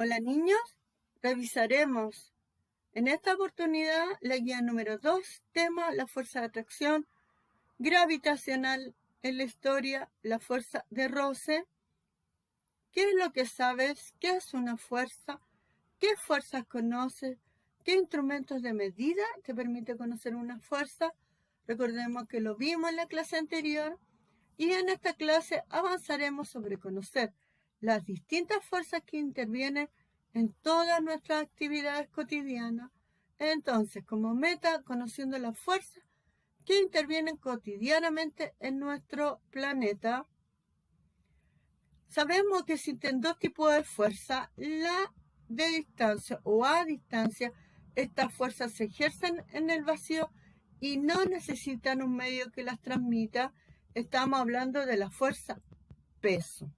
Hola niños, revisaremos en esta oportunidad la guía número 2, tema la fuerza de atracción gravitacional en la historia, la fuerza de roce. ¿Qué es lo que sabes? ¿Qué es una fuerza? ¿Qué fuerzas conoces? ¿Qué instrumentos de medida te permite conocer una fuerza? Recordemos que lo vimos en la clase anterior y en esta clase avanzaremos sobre conocer las distintas fuerzas que intervienen en todas nuestras actividades cotidianas. Entonces, como meta, conociendo las fuerzas que intervienen cotidianamente en nuestro planeta. Sabemos que existen dos tipos de fuerza, la de distancia o a distancia. Estas fuerzas se ejercen en el vacío y no necesitan un medio que las transmita. Estamos hablando de la fuerza peso.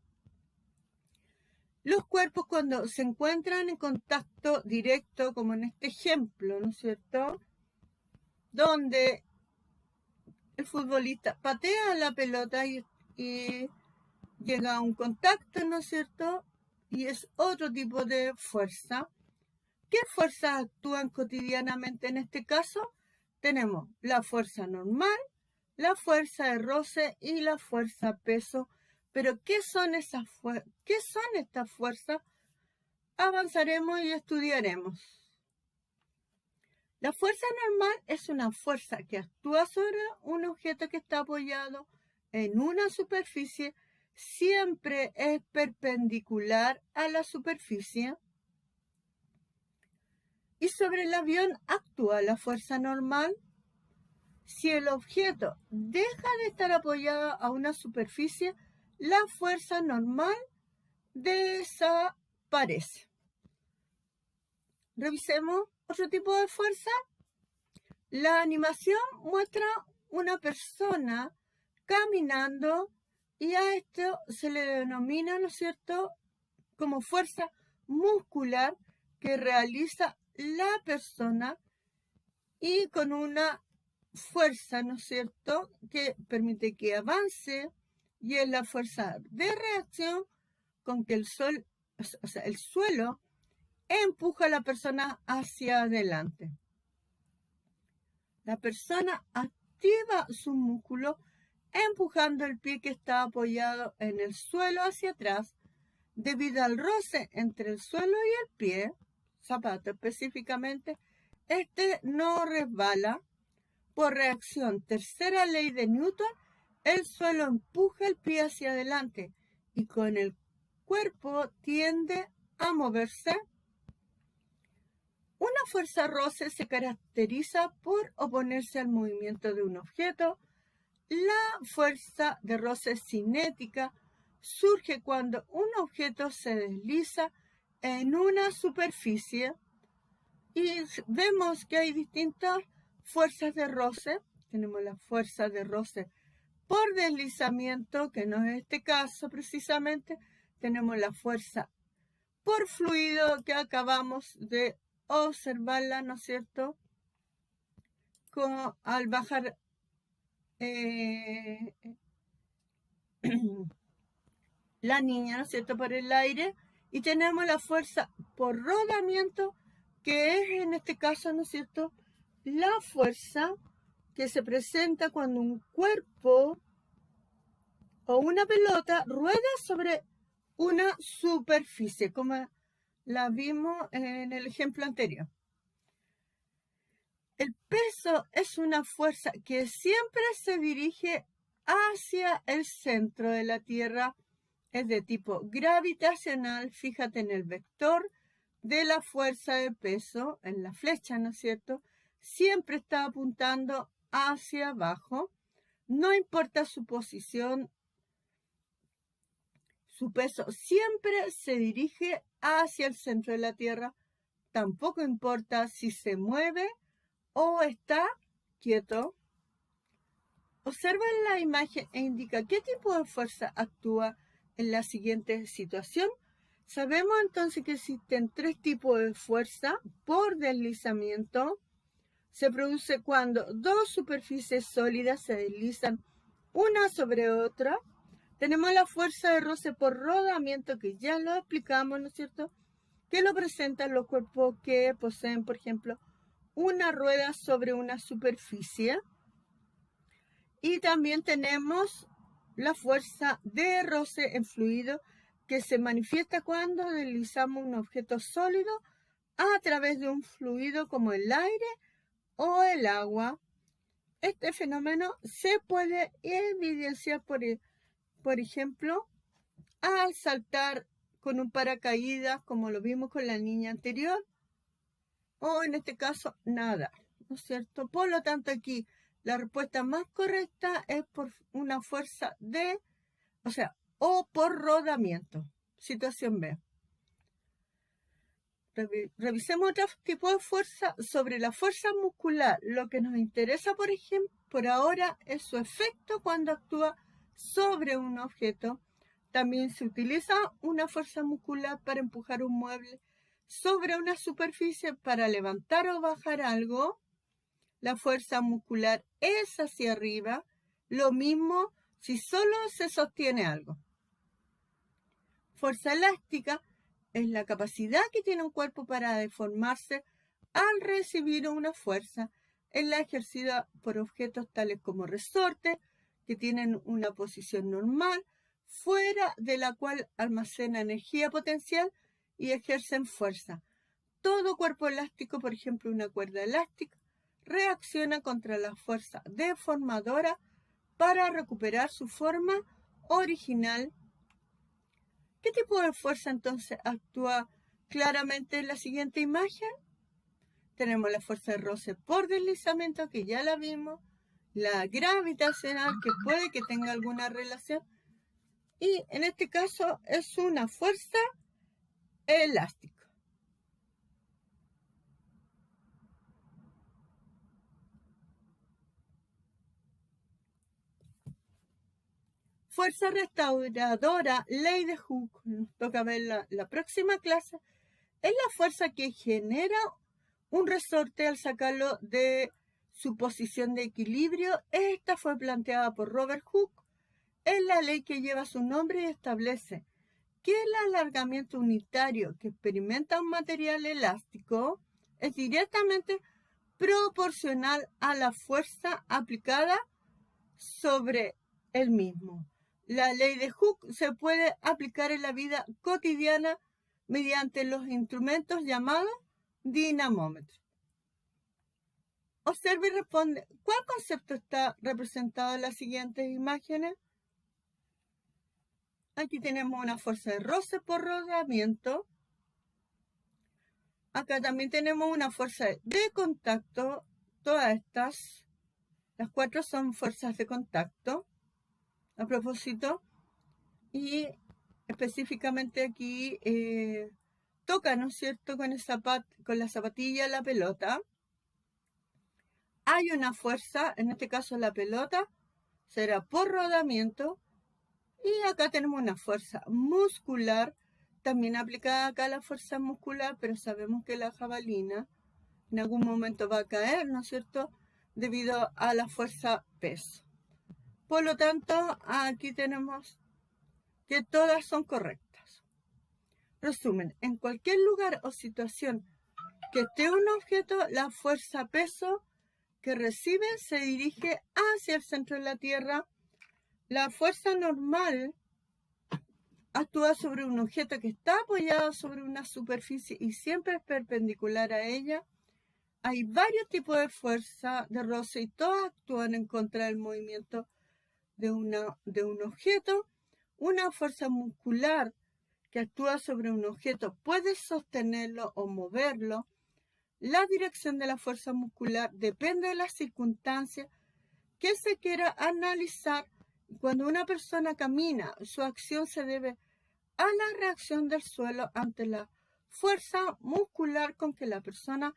Los cuerpos cuando se encuentran en contacto directo, como en este ejemplo, ¿no es cierto?, donde el futbolista patea la pelota y llega a un contacto, ¿no es cierto?, y es otro tipo de fuerza. ¿Qué fuerzas actúan cotidianamente en este caso? Tenemos la fuerza normal, la fuerza de roce y la fuerza peso. Pero ¿qué son estas fuerzas? Avanzaremos y estudiaremos. La fuerza normal es una fuerza que actúa sobre un objeto que está apoyado en una superficie, siempre es perpendicular a la superficie. Y sobre el avión actúa la fuerza normal si el objeto deja de estar apoyado a una superficie, la fuerza normal desaparece. Revisemos otro tipo de fuerza. La animación muestra una persona caminando y a esto se le denomina, ¿no es cierto?, como fuerza muscular que realiza la persona y con una fuerza, ¿no es cierto?, que permite que avance, y es la fuerza de reacción con que el suelo empuja a la persona hacia adelante. La persona activa su músculo empujando el pie que está apoyado en el suelo hacia atrás. Debido al roce entre el suelo y el pie, zapato específicamente, este no resbala. Por reacción, tercera ley de Newton, el suelo empuja el pie hacia adelante y con el cuerpo tiende a moverse. Una fuerza roce se caracteriza por oponerse al movimiento de un objeto. La fuerza de roce cinética surge cuando un objeto se desliza en una superficie y vemos que hay distintas fuerzas de roce. Tenemos la fuerza de roce por deslizamiento, que no es este caso precisamente. Tenemos la fuerza por fluido, que acabamos de observarla, ¿no es cierto?, como al bajar la niña, ¿no es cierto?, por el aire. Y tenemos la fuerza por rodamiento, que es en este caso, ¿no es cierto?, la fuerza que se presenta cuando un cuerpo o una pelota rueda sobre una superficie, como la vimos en el ejemplo anterior. El peso es una fuerza que siempre se dirige hacia el centro de la Tierra. Es de tipo gravitacional. Fíjate en el vector de la fuerza de peso, en la flecha, ¿no es cierto? Siempre está apuntando hacia abajo. No importa su posición, su peso siempre se dirige hacia el centro de la Tierra. Tampoco importa si se mueve o está quieto. Observa la imagen e indica qué tipo de fuerza actúa en la siguiente situación. Sabemos entonces que existen tres tipos de fuerza por deslizamiento. Se produce cuando dos superficies sólidas se deslizan una sobre otra. Tenemos la fuerza de roce por rodamiento, que ya lo explicamos, ¿no es cierto?, que lo presentan los cuerpos que poseen, por ejemplo, una rueda sobre una superficie. Y también tenemos la fuerza de roce en fluido, que se manifiesta cuando deslizamos un objeto sólido a través de un fluido como el aire o el agua. Este fenómeno se puede evidenciar, por ejemplo, al saltar con un paracaídas, como lo vimos con la niña anterior, o en este caso, nadar, ¿no es cierto? Por lo tanto, aquí la respuesta más correcta es por una fuerza o por rodamiento. Situación B. Revisemos otro tipo de fuerza. Sobre la fuerza muscular, lo que nos interesa, por ejemplo, por ahora, es su efecto cuando actúa sobre un objeto. También se utiliza una fuerza muscular para empujar un mueble sobre una superficie, para levantar o bajar algo. La fuerza muscular es hacia arriba. Lo mismo si solo se sostiene algo. Fuerza elástica es la capacidad que tiene un cuerpo para deformarse al recibir una fuerza. Es la ejercida por objetos tales como resortes, que tienen una posición normal, fuera de la cual almacena energía potencial y ejercen fuerza. Todo cuerpo elástico, por ejemplo una cuerda elástica, reacciona contra la fuerza deformadora para recuperar su forma original. ¿Qué tipo de fuerza entonces actúa claramente en la siguiente imagen? Tenemos la fuerza de roce por deslizamiento, que ya la vimos, la gravitacional, que puede que tenga alguna relación, y en este caso es una fuerza elástica. Fuerza restauradora, ley de Hooke, nos toca ver la próxima clase, es la fuerza que genera un resorte al sacarlo de su posición de equilibrio. Esta fue planteada por Robert Hooke. Es la ley que lleva su nombre y establece que el alargamiento unitario que experimenta un material elástico es directamente proporcional a la fuerza aplicada sobre el mismo. La ley de Hooke se puede aplicar en la vida cotidiana mediante los instrumentos llamados dinamómetros. Observe y responde, ¿cuál concepto está representado en las siguientes imágenes? Aquí tenemos una fuerza de roce por rodamiento. Acá también tenemos una fuerza de contacto. Todas estas, las cuatro son fuerzas de contacto. A propósito, y específicamente aquí toca, ¿no es cierto?, con la zapatilla la pelota. Hay una fuerza, en este caso la pelota, será por rodamiento. Y acá tenemos una fuerza muscular, también aplicada acá la fuerza muscular, pero sabemos que la jabalina en algún momento va a caer, ¿no es cierto?, debido a la fuerza peso. Por lo tanto, aquí tenemos que todas son correctas. Resumen, en cualquier lugar o situación que esté un objeto, la fuerza peso que recibe se dirige hacia el centro de la Tierra. La fuerza normal actúa sobre un objeto que está apoyado sobre una superficie y siempre es perpendicular a ella. Hay varios tipos de fuerza de roce y todas actúan en contra del movimiento de un objeto. Una fuerza muscular que actúa sobre un objeto puede sostenerlo o moverlo. La dirección de la fuerza muscular depende de las circunstancias que se quiera analizar. Cuando una persona camina, su acción se debe a la reacción del suelo ante la fuerza muscular con que la persona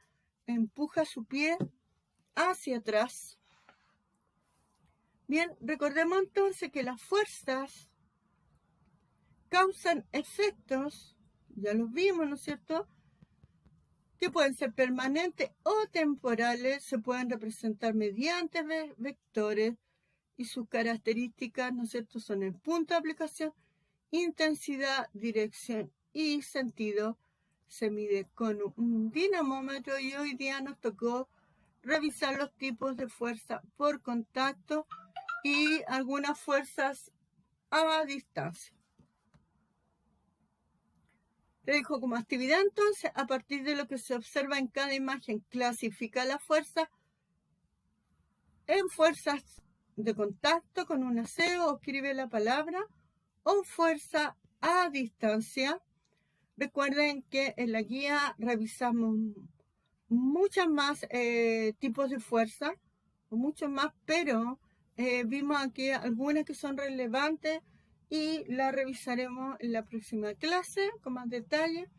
empuja su pie hacia atrás. Bien, recordemos entonces que las fuerzas causan efectos, ya los vimos, ¿no es cierto?, que pueden ser permanentes o temporales, se pueden representar mediante vectores y sus características, ¿no es cierto?, son el punto de aplicación, intensidad, dirección y sentido. se mide con un dinamómetro y hoy día nos tocó revisar los tipos de fuerza por contacto y algunas fuerzas a distancia. Le dejo como actividad entonces, a partir de lo que se observa en cada imagen, clasifica la fuerza en fuerzas de contacto con un aseo, o escribe la palabra, o fuerza a distancia. Recuerden que en la guía revisamos muchas más tipos de fuerza, muchos más, pero vimos aquí algunas que son relevantes y las revisaremos en la próxima clase con más detalle.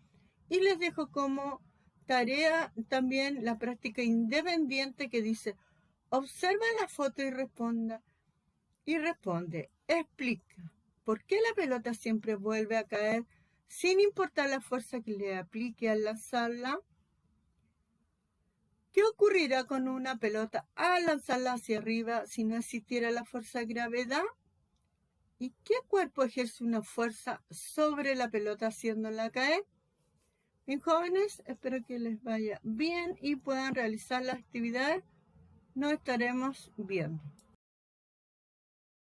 Y les dejo como tarea también la práctica independiente que dice: observa la foto y responda. Y responde, explica, ¿por qué la pelota siempre vuelve a caer sin importar la fuerza que le aplique al lanzarla? ¿Qué ocurrirá con una pelota al lanzarla hacia arriba si no existiera la fuerza de gravedad? ¿Y qué cuerpo ejerce una fuerza sobre la pelota haciéndola caer? Bien, jóvenes, espero que les vaya bien y puedan realizar las actividades. Nos estaremos viendo.